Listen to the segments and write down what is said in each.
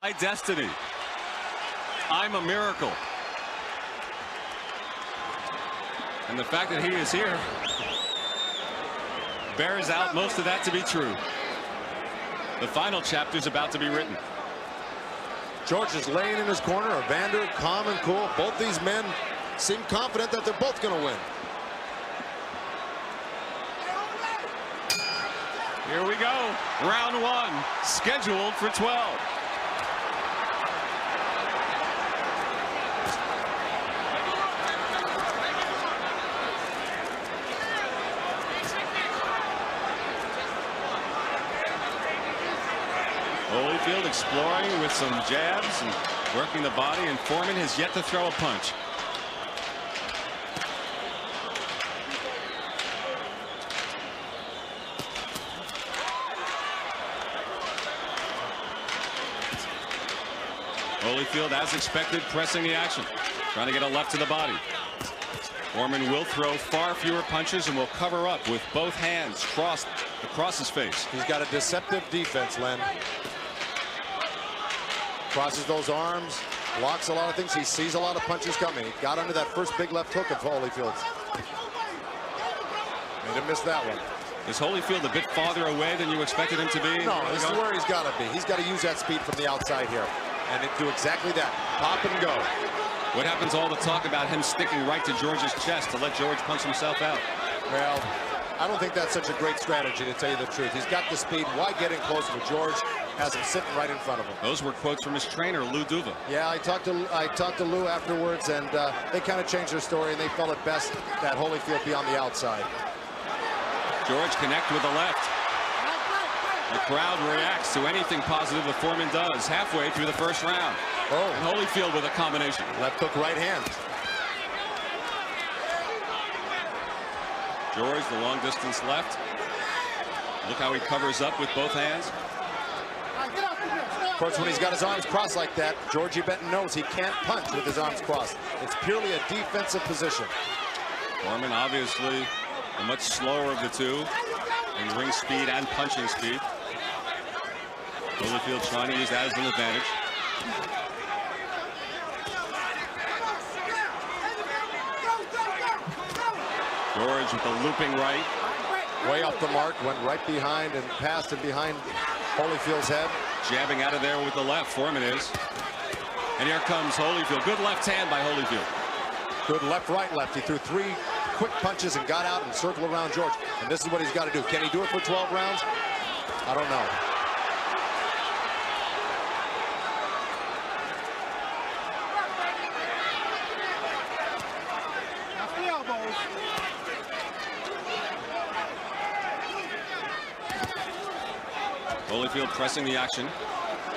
My destiny. I'm a miracle. And the fact that he is here bears out most of that to be true. The final chapter is about to be written. George is laying in his corner. Evander, calm and cool. Both these men seem confident that they're both going to win. Here we go. Round one, scheduled for 12. Holyfield exploring with some jabs and working the body, and Foreman has yet to throw a punch. Holyfield, as expected, pressing the action, trying to get a left to the body. Foreman will throw far fewer punches and will cover up with both hands crossed across his face. He's got a deceptive defense, Len. Crosses those arms, blocks a lot of things. He sees a lot of punches coming. He got under that first big left hook of Holyfield's. Made him miss that one. Is Holyfield a bit farther away than you expected him to be? No, this is where he's got to be. He's got to use that speed from the outside here and do exactly that. Pop and go. What happens to all the talk about him sticking right to George's chest to let George punch himself out? Well, I don't think that's such a great strategy, to tell you the truth. He's got the speed. Why get in closer to George? Has him sitting right in front of him. Those were quotes from his trainer, Lou Duva. Yeah, I talked to Lou afterwards, and they kind of changed their story, and they felt it best that Holyfield be on the outside. George connect with the left. The crowd reacts to anything positive that Foreman does halfway through the first round. Oh, and Holyfield with a combination. Left hook, right hand. George, the long distance left. Look how he covers up with both hands. Of course, when he's got his arms crossed like that, Georgie Benton knows he can't punch with his arms crossed. It's purely a defensive position. Foreman, obviously, the much slower of the two in ring speed and punching speed. Holyfield trying to use that as an advantage. George with the looping right. Way off the mark, went right behind and passed it behind Holyfield's head. Jabbing out of there with the left, Foreman is. And here comes Holyfield. Good left hand by Holyfield. Good left-right left. He threw 3 quick punches and got out and circled around George. And this is what he's got to do. Can he do it for 12 rounds? I don't know. Holyfield pressing the action,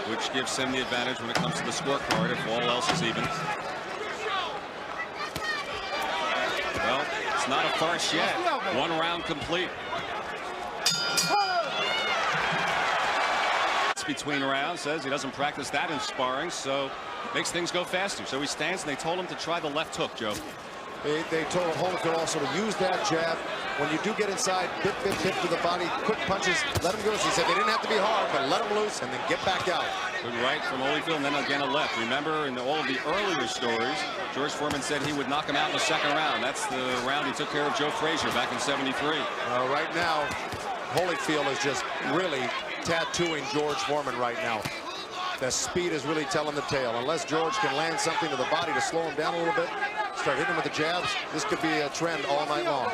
which gives him the advantage when it comes to the scorecard if all else is even. Well, it's not a farce yet. 1 round complete. It's between rounds, says he doesn't practice that in sparring, so makes things go faster. So he stands, and they told him to try the left hook, Joe. They told Holyfield also to use that jab. When you do get inside, bit to the body, quick punches, let him go. He said they didn't have to be hard, but let him loose and then get back out. Good right from Holyfield, and then again a left. Remember, in all of the earlier stories, George Foreman said he would knock him out in the second round. That's the round he took care of Joe Frazier back in '73. Right now, Holyfield is just really tattooing George Foreman right now. The speed is really telling the tale. Unless George can land something to the body to slow him down a little bit, start hitting him with the jabs, this could be a trend all night long.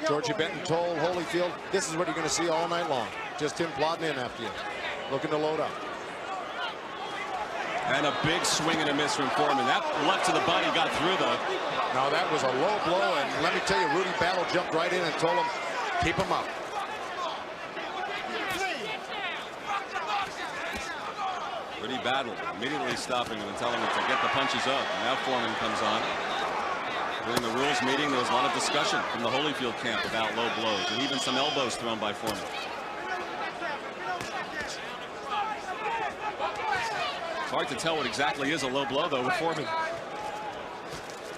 Georgie Benton told Holyfield, this is what you're going to see all night long. Just him plodding in after you, looking to load up. And a big swing and a miss from Foreman. That left to the body got through, though. Now, that was a low blow, and let me tell you, Rudy Battle jumped right in and told him, keep him up. Rudy Battle immediately stopping him and telling him to get the punches up. And now Foreman comes on. During the rules meeting, there was a lot of discussion from the Holyfield camp about low blows and even some elbows thrown by Foreman. It's hard to tell what exactly is a low blow, though, with Foreman.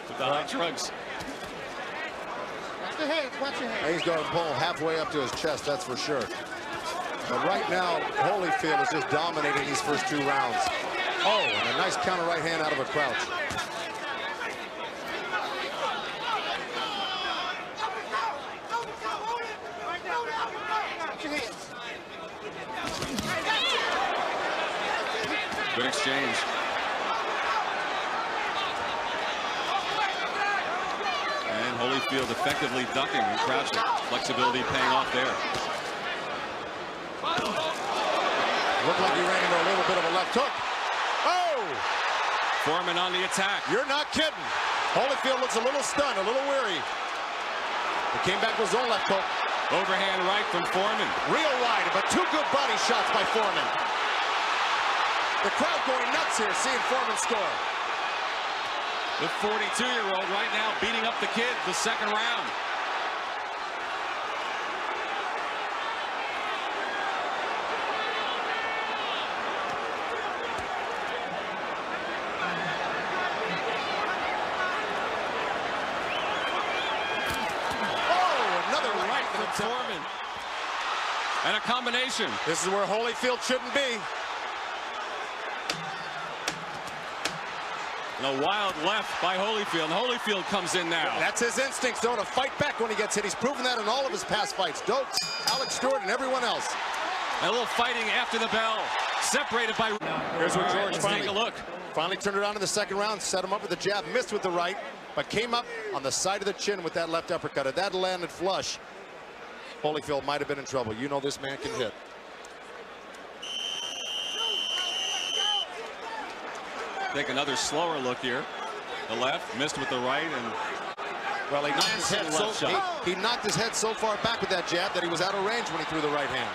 With the high shrugs. Watch your head. He's going to pull halfway up to his chest, that's for sure. But right now, Holyfield is just dominating these first 2 rounds. Oh, and a nice counter right hand out of a crouch. Good exchange. And Holyfield effectively ducking and crouching. Flexibility paying off there. Looked like he ran into a little bit of a left hook. Oh! Foreman on the attack. You're not kidding. Holyfield looks a little stunned, a little weary. He came back with his own left hook. Overhand right from Foreman. Real wide, but 2 good body shots by Foreman. The crowd going nuts here, seeing Foreman score. The 42-year-old right now beating up the kid the second round. Oh, another right From Foreman. And a combination. This is where Holyfield shouldn't be. And a wild left by Holyfield. And Holyfield comes in now. That's his instincts, though, to fight back when he gets hit. He's proven that in all of his past fights. Dokes, Alex Stewart, and everyone else. And a little fighting after the bell. Separated by... Here's what George Let's take a look. Finally turned it on in the second round, set him up with a jab, missed with the right, but came up on the side of the chin with that left uppercut. If that landed flush, Holyfield might have been in trouble. You know this man can hit. Take another slower look here. The left missed with the right, and well, he knocked his head he knocked his head so far back with that jab that he was out of range when he threw the right hand.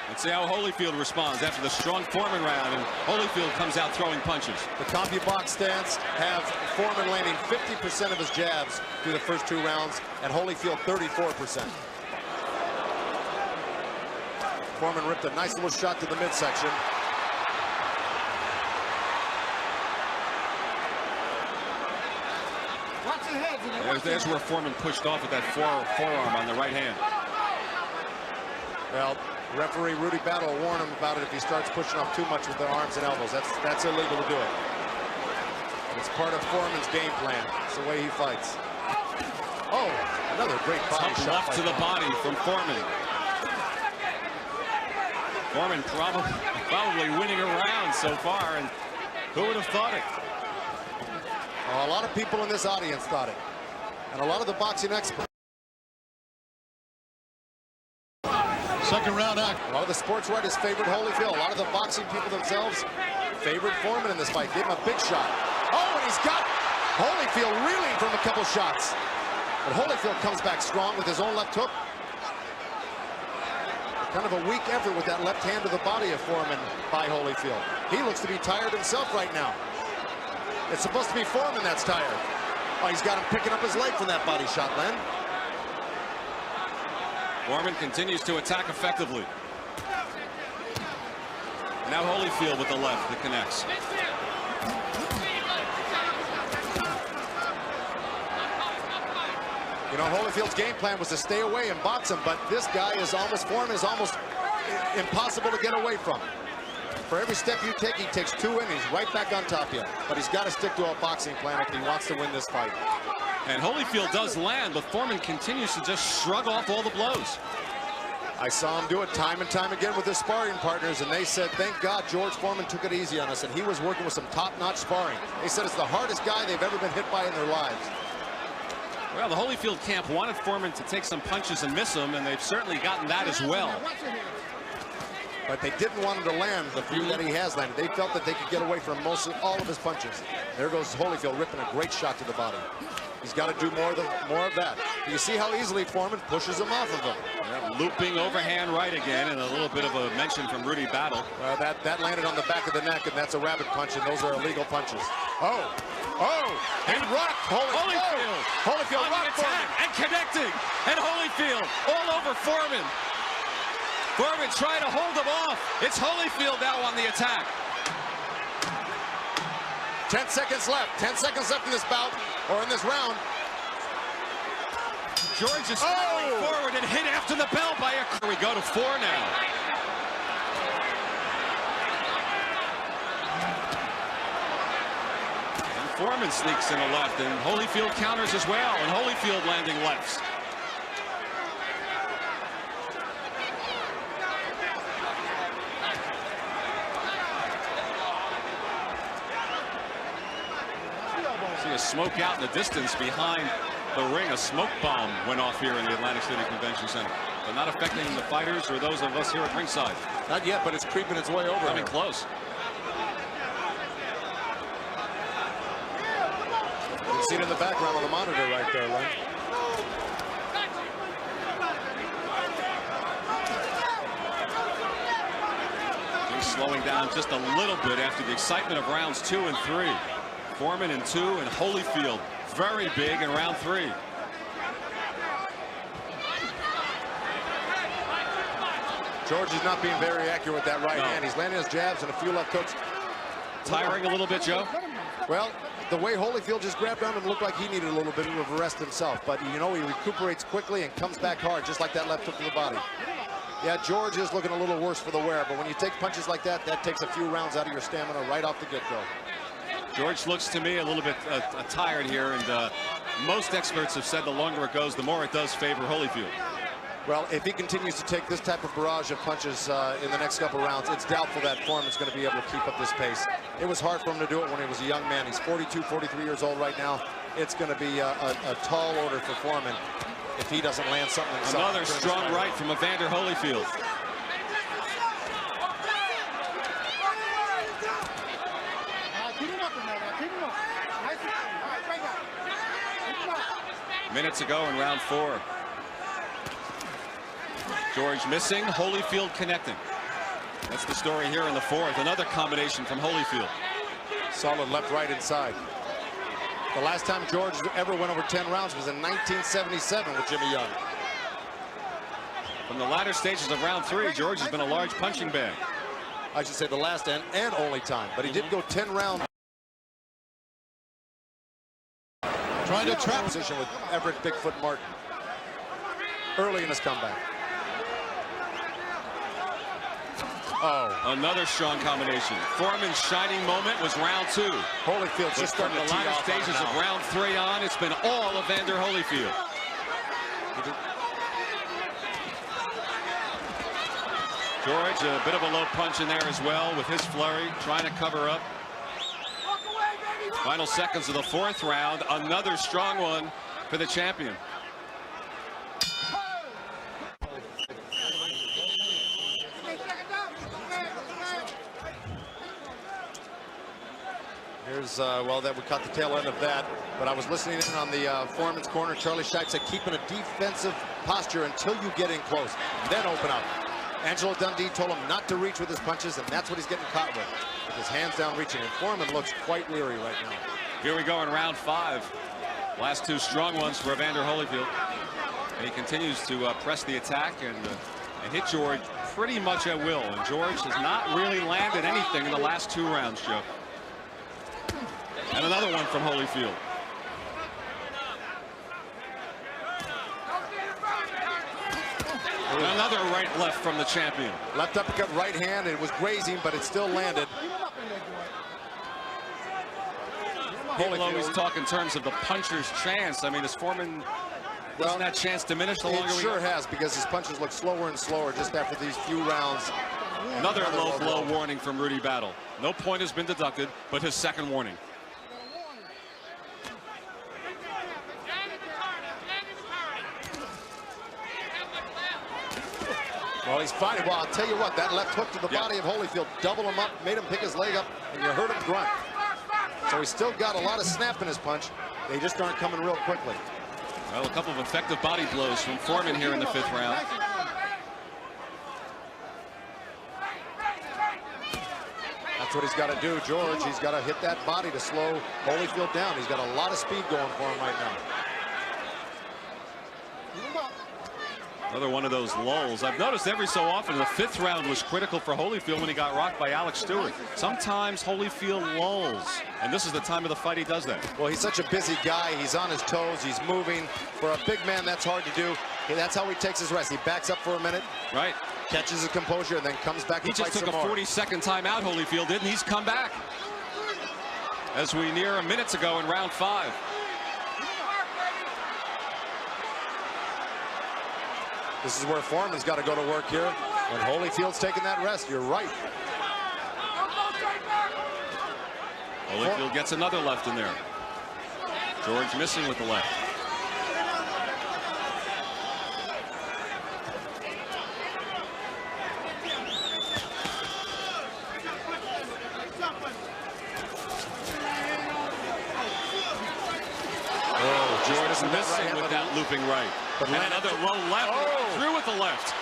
Let's see how Holyfield responds after the strong Foreman round, and Holyfield comes out throwing punches. The CompuBox stance have Foreman landing 50% of his jabs through the first 2 rounds, and Holyfield 34%. Foreman ripped a nice little shot to the midsection. There's where Foreman pushed off with that forearm on the right hand. Well, referee Rudy Battle will warn him about it if he starts pushing off too much with the arms and elbows. That's illegal to do it. It's part of Foreman's game plan. It's the way he fights. Oh, another great body shot. Left to the body from Foreman. Foreman probably winning a round so far, and who would have thought it? A lot of people in this audience thought it, and a lot of the boxing experts. Second round act. A lot of the sports writers favored Holyfield. A lot of the boxing people themselves favored Foreman in this fight. Gave him a big shot. Oh, and he's got Holyfield reeling from a couple shots. But Holyfield comes back strong with his own left hook. Kind of a weak effort with that left hand to the body of Foreman by Holyfield. He looks to be tired himself right now. It's supposed to be Foreman that's tired. Oh, he's got him picking up his leg from that body shot, Len. Foreman continues to attack effectively. Now Holyfield with the left that connects. You know, Holyfield's game plan was to stay away and box him, but this guy is almost, Foreman is almost impossible to get away from. For every step you take, he takes 2 in, he's right back on top of you. But he's got to stick to a boxing plan if he wants to win this fight. And Holyfield does land, but Foreman continues to just shrug off all the blows. I saw him do it time and time again with his sparring partners, and they said, thank God George Foreman took it easy on us, and he was working with some top-notch sparring. They said it's the hardest guy they've ever been hit by in their lives. Well, the Holyfield camp wanted Foreman to take some punches and miss them, and they've certainly gotten that as well. But they didn't want him to land the few that he has landed. They felt that they could get away from all of his punches. There goes Holyfield ripping a great shot to the body. He's got to do more of that. You see how easily Foreman pushes him off of him. Yeah, looping overhand right again, and a little bit of a mention from Rudy Battle. That landed on the back of the neck, and that's a rabbit punch, and those are illegal punches. Oh, and rocked Holyfield. Holyfield rocked Foreman. And connecting, and Holyfield all over Foreman. Foreman trying to hold him off. It's Holyfield now on the attack. 10 seconds left. 10 seconds left in this bout, or in this round. George is falling forward. forward and hit after the bell by a... Here we go to 4 now. And Foreman sneaks in a left, and Holyfield counters as well, and Holyfield landing lefts. See a smoke out in the distance behind the ring. A smoke bomb went off here in the Atlantic City Convention Center, but not affecting the fighters or those of us here at ringside. Not yet, but it's creeping its way over. Coming close. You can see it in the background on the monitor right there, Len. He's slowing down just a little bit after the excitement of rounds 2 and 3. Foreman in 2 and Holyfield very big in round 3. George is not being very accurate with that right hand. He's landing his jabs and a few left hooks. Tiring a little bit, Joe? Well, the way Holyfield just grabbed on him looked like he needed a little bit of a rest himself. But, you know, he recuperates quickly and comes back hard, just like that left hook to the body. Yeah, George is looking a little worse for the wear, but when you take punches like that, that takes a few rounds out of your stamina right off the get-go. George looks to me a little bit tired here, and most experts have said the longer it goes, the more it does favor Holyfield. Well, if he continues to take this type of barrage of punches in the next couple rounds, it's doubtful that Foreman's going to be able to keep up this pace. It was hard for him to do it when he was a young man. He's 42, 43 years old right now. It's going to be a tall order for Foreman if he doesn't land something. Another strong right from Evander Holyfield. Minutes ago in round 4. George missing, Holyfield connecting. That's the story here in the 4th. Another combination from Holyfield. Solid left, right, inside. The last time George ever went over 10 rounds was in 1977 with Jimmy Young. From the latter stages of round 3, George has been a large punching bag. I should say the last and only time, but he did go 10 rounds. Trying to trap Position with Everett Bigfoot Martin early in his comeback. Oh, another strong combination. Foreman's shining moment was round 2. Holyfield's just from starting the to latter stages of round 3 on, it's been all Evander Holyfield. George, a bit of a low punch in there as well with his flurry, trying to cover up. Final seconds of the 4th round, another strong one for the champion. Here's, well, that we caught the tail end of that, but I was listening in on the Foreman's corner. Charlie Scheib said keeping a defensive posture until you get in close, then open up. Angelo Dundee told him not to reach with his punches, and that's what he's getting caught with his hands down reaching, and Foreman looks quite leery right now. Here we go in round 5. Last 2 strong ones for Evander Holyfield. And he continues to press the attack and hit George pretty much at will, and George has not really landed anything in the last 2 rounds, Joe. And another one from Holyfield. Another right-left from the champion. Left uppercut, right hand. It was grazing, but it still landed. People always talk in terms of the puncher's chance. I mean, is Foreman, doesn't that chance diminish the longer we go? It sure has, because his punches look slower and slower just after these few rounds. Another low blow warning from Rudy Battle. No point has been deducted, but his second warning. Well, he's fighting. Well, I'll tell you what, that left hook to the body of Holyfield doubled him up, made him pick his leg up, and you heard him grunt. So he's still got a lot of snap in his punch. They just aren't coming real quickly. Well, a couple of effective body blows from Foreman here in the 5th round. That's what he's got to do, George. He's got to hit that body to slow Holyfield down. He's got a lot of speed going for him right now. Another one of those lulls. I've noticed every so often the 5th round was critical for Holyfield when he got rocked by Alex Stewart. Sometimes Holyfield lulls, and this is the time of the fight he does that. Well, he's such a busy guy. He's on his toes. He's moving. For a big man, that's hard to do. That's how he takes his rest. He backs up for a minute. Right. Catches his composure, and then comes back and fights some more. He just took a 40-second timeout, Holyfield did, and he's come back. As we near a minute to go in round 5. This is where Foreman's got to go to work here. When Holyfield's taking that rest, you're right. Holyfield gets another left in there. George missing with the left. George is missing with that looping right. But another low left. Through with the left.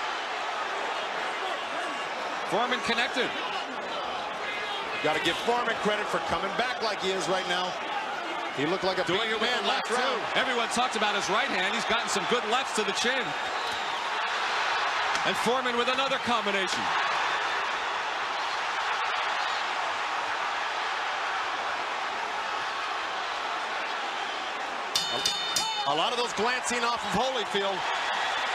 Foreman connected. Got to give Foreman credit for coming back like he is right now. He looked like a doing it with the left too. Everyone talked about his right hand. He's gotten some good lefts to the chin. And Foreman with another combination. A lot of those glancing off of Holyfield.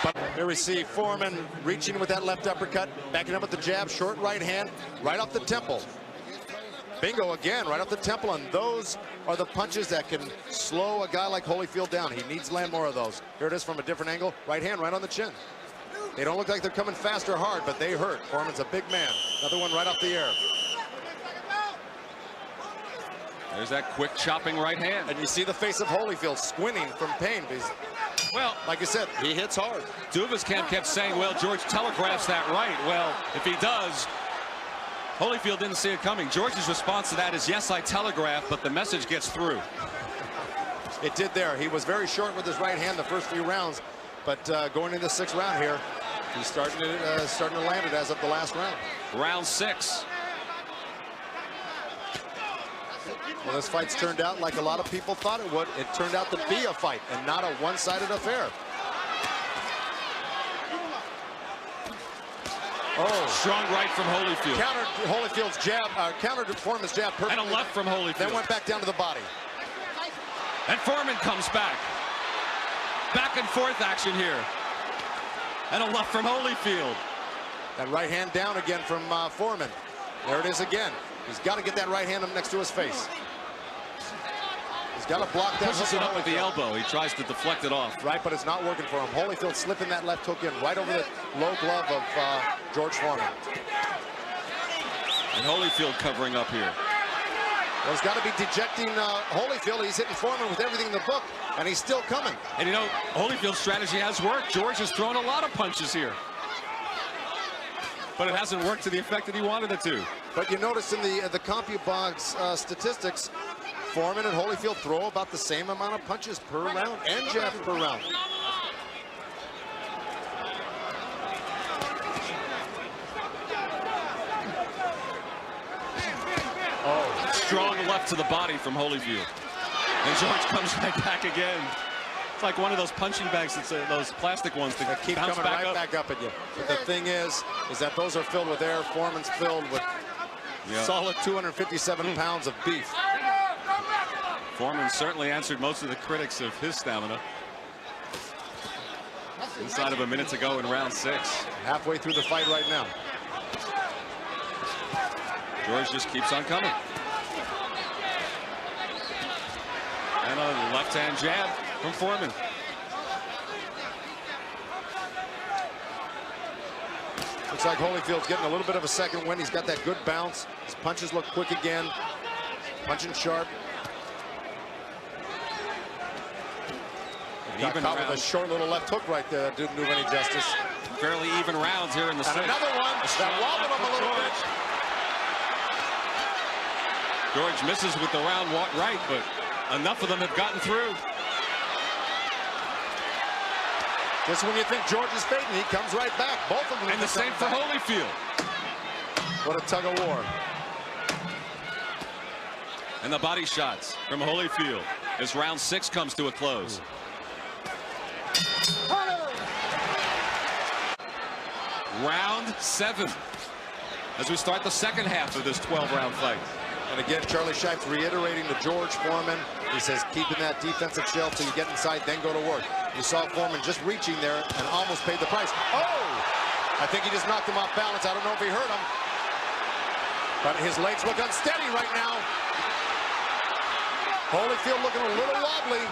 But here we see Foreman reaching with that left uppercut, backing up with the jab, short right hand, right off the temple. Bingo again, right off the temple, and those are the punches that can slow a guy like Holyfield down. He needs to land more of those. Here it is from a different angle, right hand right on the chin. They don't look like they're coming fast or hard, but they hurt. Foreman's a big man. Another one right off the air. There's that quick chopping right hand. And you see the face of Holyfield squinting from pain. Because, well, like I said, he hits hard. Duva's camp kept saying, well, George telegraphs that right. Well, if he does, Holyfield didn't see it coming. George's response to that is, yes, I telegraph, but the message gets through. It did there. He was very short with his right hand the first few rounds, but going into the 6th round here, he's starting to land it as of the last round. Round 6. Well, this fight's turned out like a lot of people thought it would. It turned out to be a fight and not a one-sided affair. Oh, strong right from Holyfield. Countered Holyfield's jab, countered Foreman's jab perfectly. And a left from Holyfield. Then went back down to the body. And Foreman comes back. Back and forth action here. And a left from Holyfield. That right hand down again from Foreman. There it is again. He's got to get that right hand up next to his face. He's got to block that. Pushes it up with the elbow. He tries to deflect it off. Right, but it's not working for him. Holyfield slipping that left hook in right over the low glove of George Foreman. And Holyfield covering up here. Well, he's got to be dejecting Holyfield. He's hitting Foreman with everything in the book, and he's still coming. And you know, Holyfield's strategy has worked. George has thrown a lot of punches here. But it hasn't worked to the effect that he wanted it to. But you notice in the CompuBox statistics, Foreman and Holyfield throw about the same amount of punches per round and jabs per round. Oh, strong left to the body from Holyfield. And George comes right back again. It's like one of those punching bags, those plastic ones that keep coming right back up at you. But the thing is that those are filled with air. Foreman's filled with solid 257 pounds of beef. Foreman certainly answered most of the critics of his stamina. Inside of a minute to go in round 6. Halfway through the fight right now. George just keeps on coming. And a left-hand jab from Foreman. Looks like Holyfield's getting a little bit of a second wind. He's got that good bounce. His punches look quick again. Punching sharp. Got caught with a short little left hook right there. Didn't do any justice. Fairly even rounds here in the 6th. Another one that wobbled him a little bit. George misses with the round right, but enough of them have gotten through. Just when you think George is fading, he comes right back. Both of them. And the same for Holyfield. What a tug of war. And the body shots from Holyfield as round 6 comes to a close. Round 7 as we start the second half of this 12-round fight. And again, Charlie Shipes reiterating to George Foreman. He says, keeping that defensive shell till you get inside, then go to work. You saw Foreman just reaching there and almost paid the price. Oh! I think he just knocked him off balance. I don't know if he hurt him. But his legs look unsteady right now. Holyfield looking a little wobbly.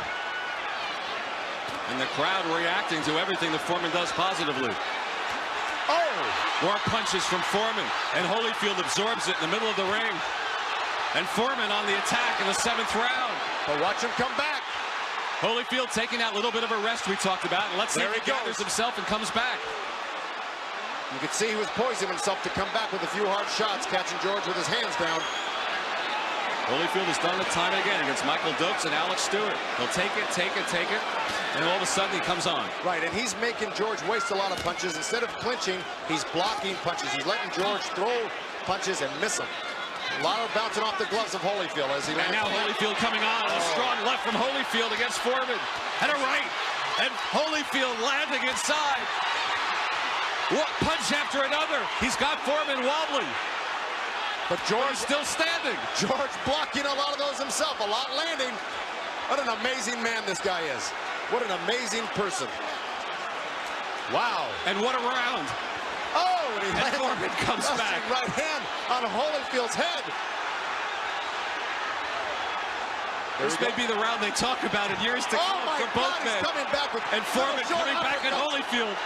And the crowd reacting to everything that Foreman does positively. Oh! More punches from Foreman, and Holyfield absorbs it in the middle of the ring. And Foreman on the attack in the 7th round. But watch him come back. Holyfield taking that little bit of a rest we talked about. And let's see if he gathers himself and comes back. You could see he was poising himself to come back with a few hard shots, catching George with his hands down. Holyfield has done it time and again against Michael Dokes and Alex Stewart. He'll take it, and all of a sudden he comes on. Right, and he's making George waste a lot of punches. Instead of clinching, he's blocking punches. He's letting George throw punches and miss them. A lot of bouncing off the gloves of Holyfield as he lands. And now Holyfield coming on. A strong left from Holyfield against Foreman. And a right. And Holyfield landing inside. What punch after another. He's got Foreman wobbly. But George still standing. George blocking a lot of those himself. A lot landing. What an amazing man this guy is. What an amazing person. Wow. And what a round. Oh, and Foreman comes back. Right hand on Holyfield's head. This may be the round they talk about in years to come for both men. Coming back with and Foreman coming back at Holyfield.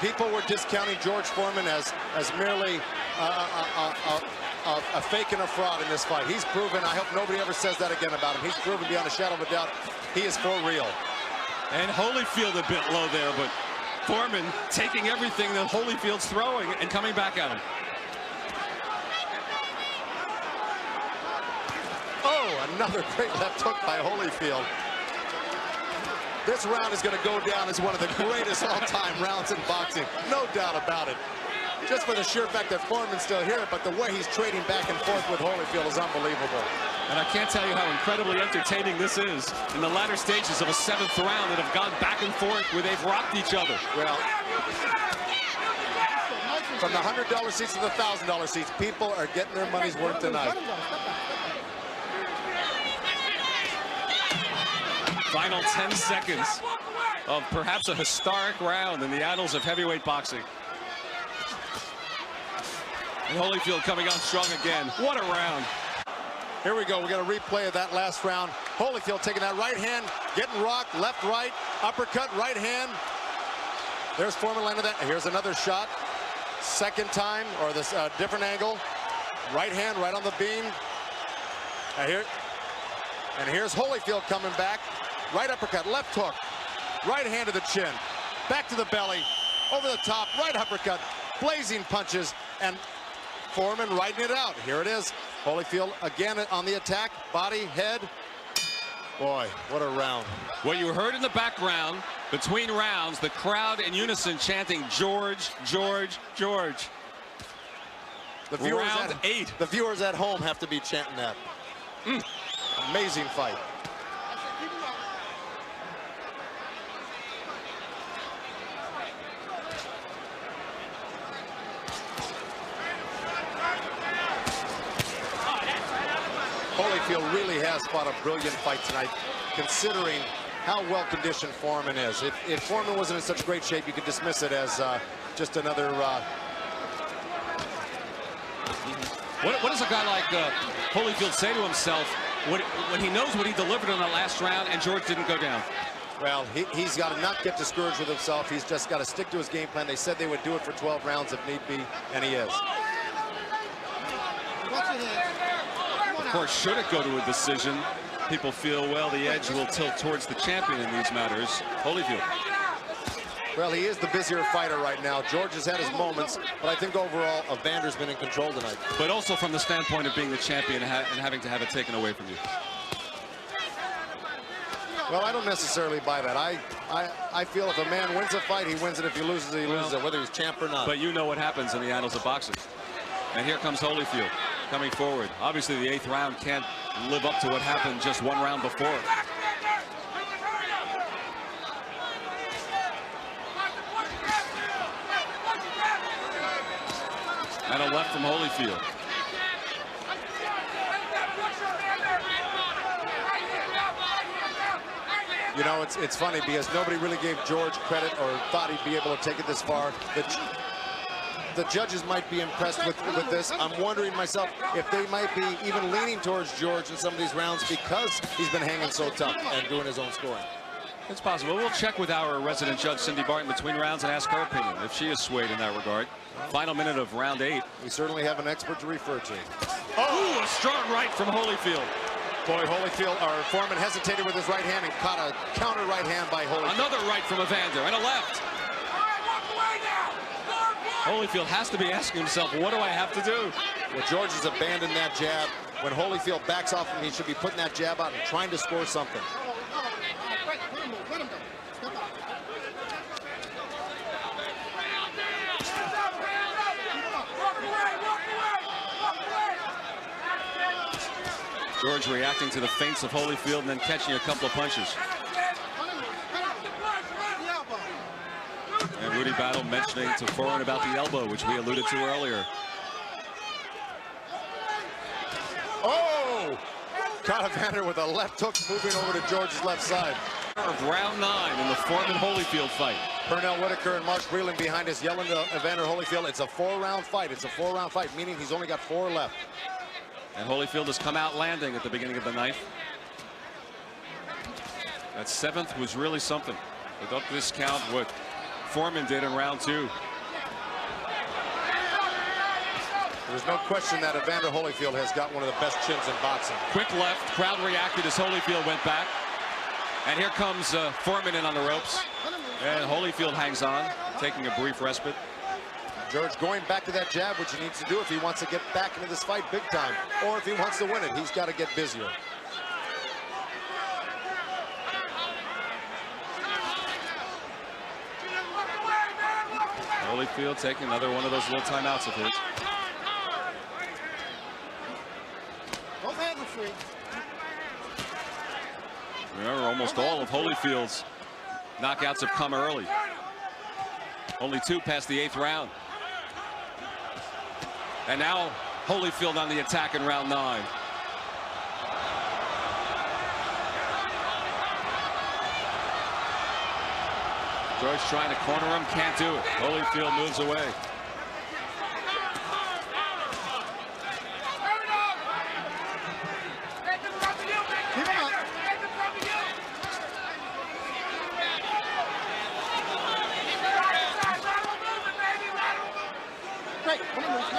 People were discounting George Foreman as merely a fake and a fraud in this fight. He's proven, I hope nobody ever says that again about him. He's proven beyond a shadow of a doubt he is for real. And Holyfield a bit low there, but Foreman taking everything that Holyfield's throwing and coming back at him. Oh, another great left hook by Holyfield. This round is going to go down as one of the greatest all-time rounds in boxing. No doubt about it. Just for the sheer fact that Foreman's still here, but the way he's trading back and forth with Holyfield is unbelievable. And I can't tell you how incredibly entertaining this is in the latter stages of a 7th round that have gone back and forth where they've rocked each other. Well, from the $100 seats to the $1,000 seats, people are getting their money's worth tonight. Final 10 seconds of perhaps a historic round in the annals of heavyweight boxing. And Holyfield coming on strong again. What a round. Here we go. We're going to replay of that last round. Holyfield taking that right hand, getting rocked, left, right, uppercut, right hand. There's Foreman landing that. Here's another shot. Second time, or this different angle. Right hand, right on the beam. And here's Holyfield coming back. Right uppercut, left hook, right hand to the chin, back to the belly, over the top, right uppercut, blazing punches, and Foreman riding it out. Here it is. Holyfield again on the attack, body, head. Boy, what a round. What you heard in the background, between rounds, the crowd in unison chanting, George, George, George. The viewers round 8. The viewers at home have to be chanting that. Amazing fight. Holyfield really has fought a brilliant fight tonight, considering how well-conditioned Foreman is. If Foreman wasn't in such great shape, you could dismiss it as just another... What does a guy like Holyfield say to himself when he knows what he delivered in the last round and George didn't go down? Well, he's got to not get discouraged with himself. He's just got to stick to his game plan. They said they would do it for 12 rounds if need be, and he is. Of course, should it go to a decision, people feel, well, the edge will tilt towards the champion in these matters, Holyfield. Well, he is the busier fighter right now. George has had his moments, but I think overall, Evander's been in control tonight. But also from the standpoint of being the champion and having to have it taken away from you. Well, I don't necessarily buy that. I feel if a man wins a fight, he wins it. If he loses it, he loses it, whether he's champ or not. But you know what happens in the annals of boxing. And here comes Holyfield coming forward. Obviously, the 8th round can't live up to what happened just one round before. And a left from Holyfield. You know, it's funny because nobody really gave George credit or thought he'd be able to take it this far. The judges might be impressed with this. I'm wondering myself if they might be even leaning towards George in some of these rounds because he's been hanging so tough and doing his own scoring. It's possible. We'll check with our resident judge, Cindy Barton, between rounds and ask her opinion if she is swayed in that regard. Final minute of round 8. We certainly have an expert to refer to. Oh, a strong right from Holyfield. Boy, Holyfield, or Foreman hesitated with his right hand and caught a counter right hand by Holyfield. Another right from Evander and a left. Holyfield has to be asking himself, what do I have to do? Well, George has abandoned that jab. When Holyfield backs off him, he should be putting that jab out and trying to score something. George reacting to the feints of Holyfield and then catching a couple of punches. And Rudy Battle mentioning to Foreman about the elbow, which we alluded to earlier. Oh! Caught Evander with a left hook moving over to George's left side. Of round 9 in the Foreman-Holyfield fight. Pernell Whitaker and Mark Breland behind us yelling to Evander Holyfield. It's a 4-round fight. It's a 4-round fight, meaning he's only got 4 left. And Holyfield has come out landing at the beginning of the 9th. That 7th was really something. Without this count, what Foreman did in round 2. There's no question that Evander Holyfield has got one of the best chins in boxing. Quick left, crowd reacted as Holyfield went back. And here comes Foreman in on the ropes. And Holyfield hangs on, taking a brief respite. George going back to that jab, which he needs to do if he wants to get back into this fight big time. Or if he wants to win it, he's got to get busier. Holyfield taking another one of those little timeouts of his. Both hands are free. Remember, almost all of Holyfield's knockouts have come early. Only 2 past the 8th round. And now Holyfield on the attack in round 9. George trying to corner him, can't do it. Holyfield moves away.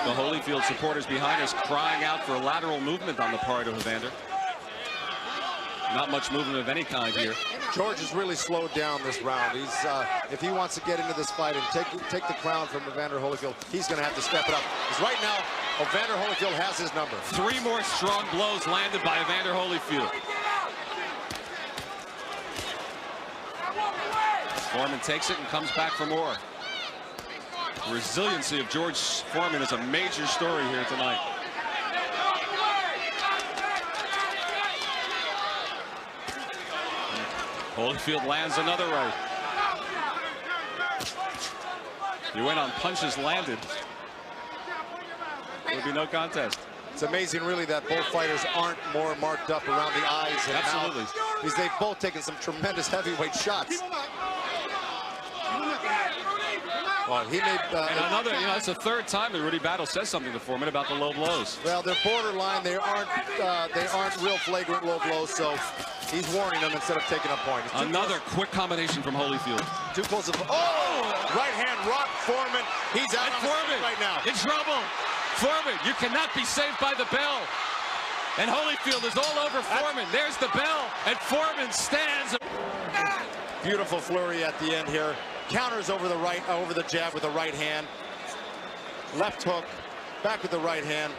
The Holyfield supporters behind us crying out for lateral movement on the part of Evander. Not much movement of any kind here. George has really slowed down this round. He's if he wants to get into this fight and take the crown from Evander Holyfield, he's going to have to step it up. Because right now, Evander Holyfield has his number. 3 more strong blows landed by Evander Holyfield. Foreman takes it and comes back for more. The resiliency of George Foreman is a major story here tonight. Holyfield lands another right. He went on punches landed. There would be no contest. It's amazing, really, that both fighters aren't more marked up around the eyes and Absolutely. mouth, because they've both taken some tremendous heavyweight shots. Well, he made And another, you know, that's the 3rd time that Rudy Battle says something to Foreman about the low blows. Well, they're borderline. They aren't real flagrant low blows. So he's warning them instead of taking a point. Another quick combination from Holyfield. 2 pulls of right hand rock Foreman. He's out on Foreman right now. in trouble. Foreman, you cannot be saved by the bell. And Holyfield is all over Foreman. There's the bell, and Foreman stands. Beautiful flurry at the end here. Counters over the jab with the right hand. Left hook, back with the right hand.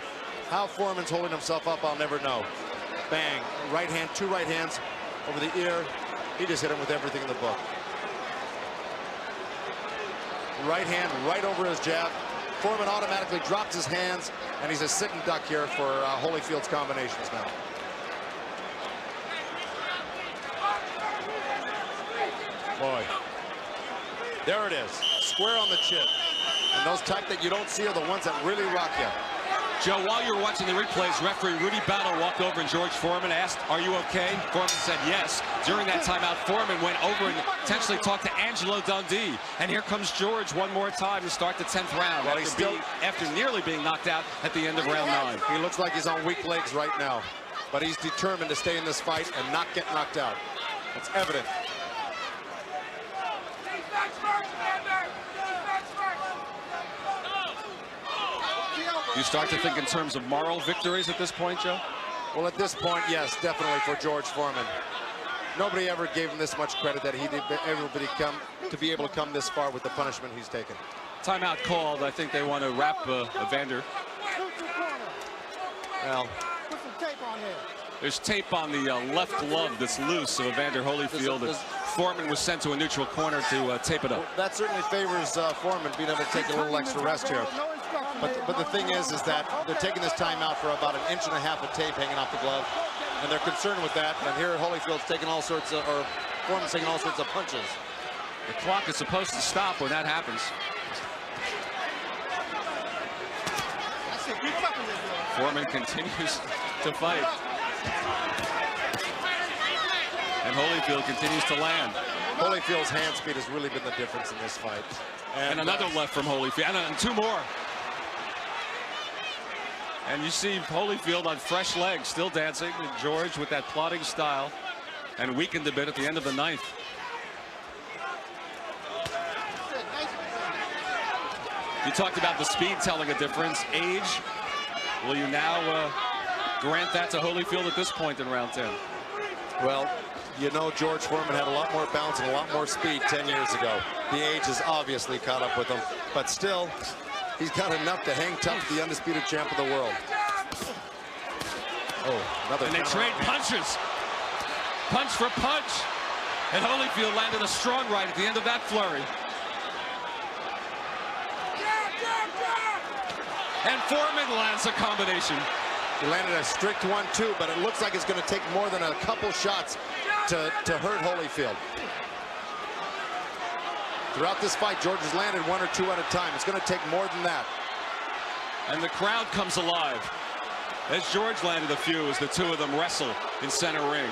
How Foreman's holding himself up, I'll never know. Bang, right hand, 2 right hands over the ear. He just hit him with everything in the book. Right hand right over his jab. Foreman automatically drops his hands, and he's a sitting duck here for Holyfield's combinations now. Boy. There it is, square on the chin. And those type that you don't see are the ones that really rock you. Joe, while you were watching the replays, referee Rudy Battle walked over and George Foreman asked, "Are you okay?" Foreman said yes. During that timeout, Foreman went over and potentially talked to Angelo Dundee. And here comes George one more time to start the 10th round. Well, after nearly being knocked out at the end of round 9. He looks like he's on weak legs right now. But he's determined to stay in this fight and not get knocked out. It's evident. You start to think in terms of moral victories at this point, Joe? Well, at this point, yes, definitely for George Foreman. Nobody ever gave him this much credit that he did to be able to come this far with the punishment he's taken. Timeout called. I think they want to wrap Evander. Well, Put some tape on there. There's tape on the left glove that's loose of Evander Holyfield. And Foreman was sent to a neutral corner to tape it up. well, that certainly favors Foreman being able to take a little extra rest here. But the thing is that they're taking this time out for about 1.5 inches of tape hanging off the glove, and they're concerned with that. And here Holyfield's taking all sorts of, or Foreman's taking all sorts of punches. The clock is supposed to stop when that happens. Foreman continues to fight. And Holyfield continues to land. Holyfield's hand speed has really been the difference in this fight. And another left from Holyfield, and 2 more. And you see Holyfield on fresh legs, still dancing. And George with that plodding style, and weakened a bit at the end of the 9th. You talked about the speed telling a difference. Age, will you now grant that to Holyfield at this point in round 10? Well, you know, George Foreman had a lot more bounce and a lot more speed 10 years ago. The age has obviously caught up with him, but still, he's got enough to hang tough with the undisputed champ of the world. Oh, another. And they trade punches. Punch for punch. And Holyfield landed a strong right at the end of that flurry. And Foreman lands a combination. He landed a strict 1-2, but it looks like it's going to take more than a couple shots to hurt Holyfield. Throughout this fight, George has landed 1 or 2 at a time. It's going to take more than that. And the crowd comes alive as George landed a few as the 2 of them wrestle in center ring.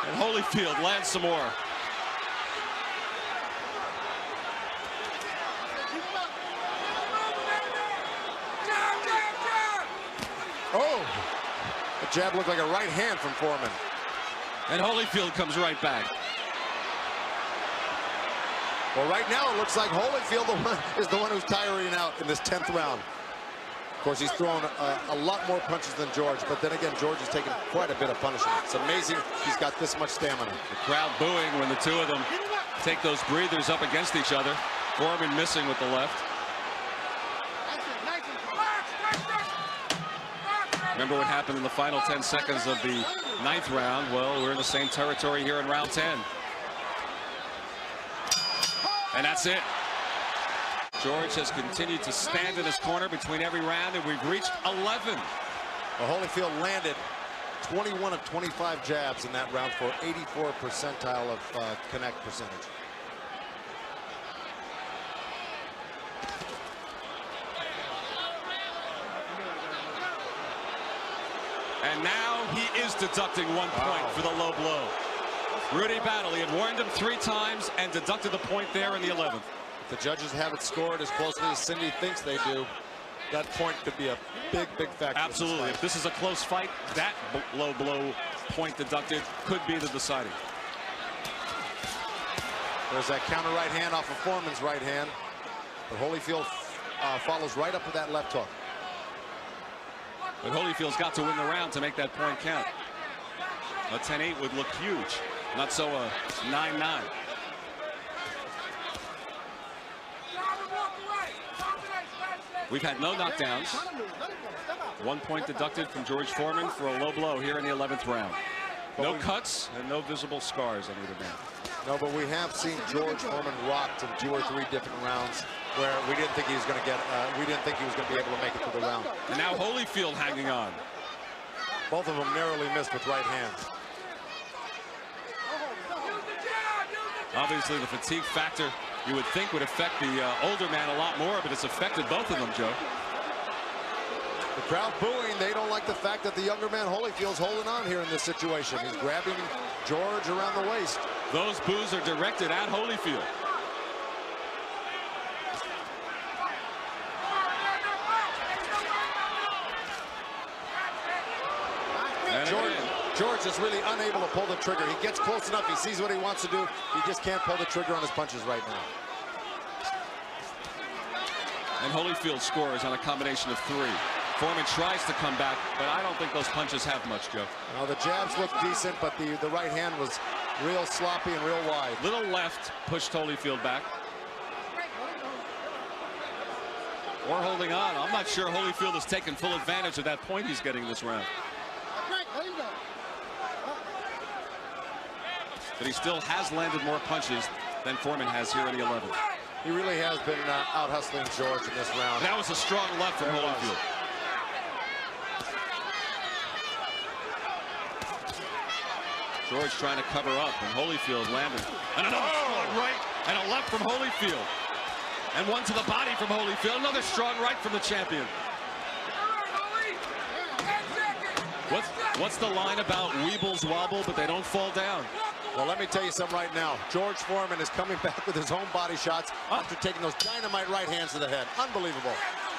And Holyfield lands some more. Oh, the jab looked like a right hand from Foreman. And Holyfield comes right back. Well, right now it looks like Holyfield is the one who's tiring out in this 10th round. Of course, he's thrown a lot more punches than George, but then again, George has taken quite a bit of punishment. It's amazing he's got this much stamina. The crowd booing when the 2 of them take those breathers up against each other. Foreman missing with the left. Remember what happened in the final 10 seconds of the 9th round? Well, we're in the same territory here in round 10. And that's it. George has continued to stand in his corner between every round, and we've reached 11. Well, Holyfield landed 21 of 25 jabs in that round for 84 percentile of connect percentage. And now he is deducting 1 point for the low blow. Rudy Battle, he had warned him 3 times and deducted the point there in the 11th. If the judges have it scored as closely as Cindy thinks they do, that point could be a big, big factor. Absolutely. If this is a close fight, that low blow point deducted could be the deciding. There's that counter right hand off of Foreman's right hand. But Holyfield follows right up with that left hook. But Holyfield's got to win the round to make that point count. A 10-8 would look huge. Not so a 9-9. We've had no knockdowns. 1 point deducted from George Foreman for a low blow here in the 11th round. No cuts and no visible scars on either man. No, but we have seen George Foreman rocked in 2 or 3 different rounds where we didn't think he was going to get, we didn't think he was going to be able to make it through the round. And now Holyfield hanging on. Both of them narrowly missed with right hands. Obviously, the fatigue factor you would think would affect the older man a lot more, but it's affected both of them, Joe. The crowd booing. They don't like the fact that the younger man Holyfield's holding on here in this situation. He's grabbing George around the waist. Those boos are directed at Holyfield. George is really unable to pull the trigger. He gets close enough. He sees what he wants to do. He just can't pull the trigger on his punches right now. And Holyfield scores on a combination of 3. Foreman tries to come back, but I don't think those punches have much, Joe. Now, the jabs look decent, but the right hand was real sloppy and real wide. Little left pushed Holyfield back. Or holding on. I'm not sure Holyfield has taken full advantage of that point he's getting this round. But he still has landed more punches than Foreman has here in the 11th. He really has been out hustling George in this round. That was a strong left from Holyfield. George trying to cover up, and Holyfield landed. And another strong right, and a left from Holyfield. And one to the body from Holyfield. Another strong right from the champion. What's the line about weebles wobble, but they don't fall down? Well, let me tell you something right now. George Foreman is coming back with his own body shots after taking those dynamite right hands to the head. Unbelievable.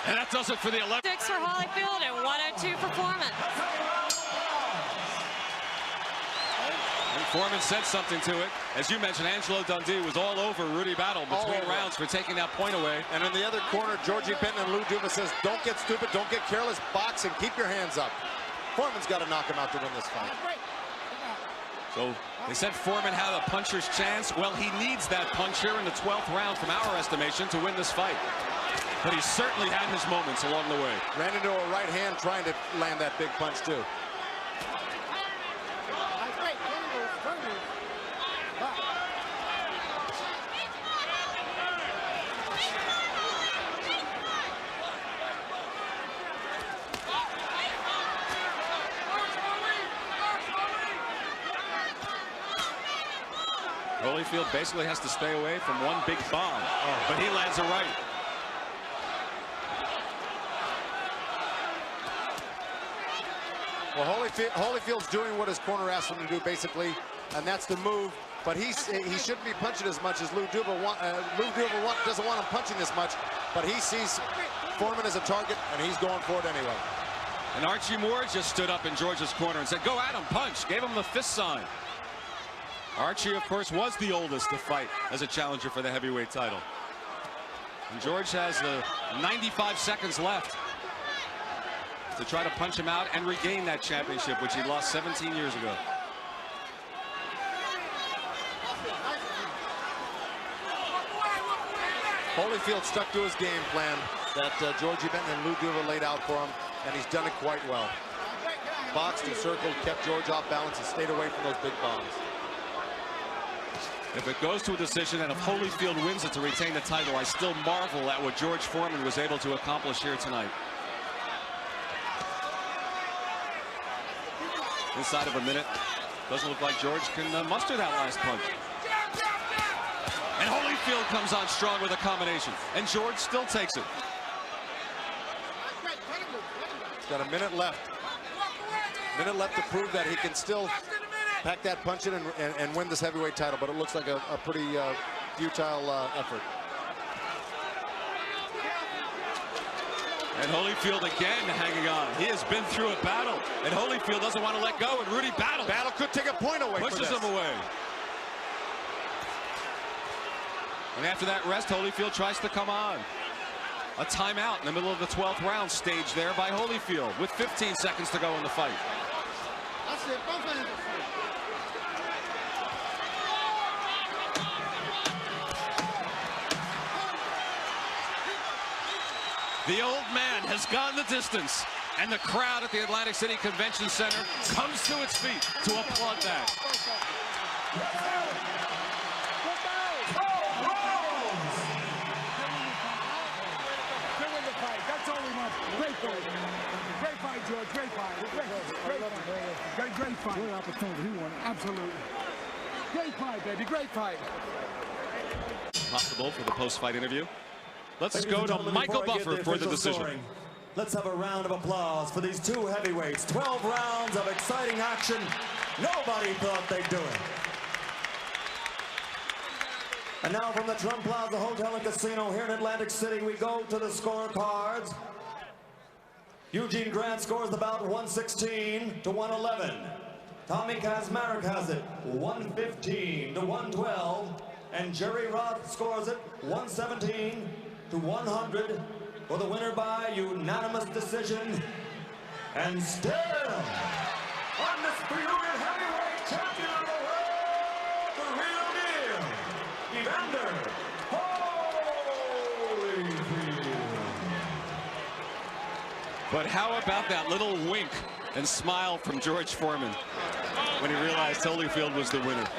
And that does it for the 11th. 6 for Holyfield and 102 for Foreman. And Foreman said something to it. As you mentioned, Angelo Dundee was all over Rudy Battle between rounds for taking that point away. And in the other corner, Georgie Benton and Lou Duva says, don't get stupid, don't get careless, box and keep your hands up. Foreman's got to knock him out to win this fight. So they said Foreman had a puncher's chance. Well, he needs that punch here in the 12th round from our estimation to win this fight. But he certainly had his moments along the way. Ran into a right hand trying to land that big punch too. Holyfield basically has to stay away from one big bomb, but he lands a right. Well, Holyfield's doing what his corner asked him to do, basically, and that's the move. But he shouldn't be punching as much as Lou Duva doesn't want him punching this much, but he sees Foreman as a target, and he's going for it anyway. And Archie Moore just stood up in George's corner and said, go at him, punch. Gave him the fist sign. Archie, of course, was the oldest to fight as a challenger for the heavyweight title. And George has 95 seconds left to try to punch him out and regain that championship, which he lost 17 years ago. Holyfield stuck to his game plan that Georgie Benton and Lou Duva laid out for him, and he's done it quite well. Boxed and circled, kept George off balance, and stayed away from those big bombs. If it goes to a decision and if Holyfield wins it to retain the title, I still marvel at what George Foreman was able to accomplish here tonight. Inside of a minute, doesn't look like George can muster that last punch. And Holyfield comes on strong with a combination, and George still takes it. He's got a minute left. Minute left to prove that he can still pack that punch in and win this heavyweight title, but it looks like a pretty futile effort. And Holyfield again hanging on. He has been through a battle, and Holyfield doesn't want to let go, and Rudy Battle Could take a point away. Pushes him away. And after that rest, Holyfield tries to come on. A timeout in the middle of the 12th round staged there by Holyfield with 15 seconds to go in the fight. That's it. Both hands are free. The old man has gone the distance, and the crowd at the Atlantic City Convention Center comes to its feet to applaud that. That's all we want. Great fight. Great fight, George. Great fight. Great fight. Great opportunity. He won. Absolutely. Great fight, baby. Great fight. possible for the post-fight interview. Let's go to Michael Buffer for the decision. Let's have a round of applause for these two heavyweights. 12 rounds of exciting action. Nobody thought they'd do it. And now from the Trump Plaza Hotel and Casino here in Atlantic City, we go to the scorecards. Eugene Grant scores the bout 116 to 111. Tommy Kazmarek has it 115 to 112. And Jerry Roth scores it 117 to 100 for the winner by unanimous decision. And still, undisputed heavyweight champion of the world, the real deal, Evander Holyfield. But how about that little wink and smile from George Foreman when he realized Holyfield was the winner?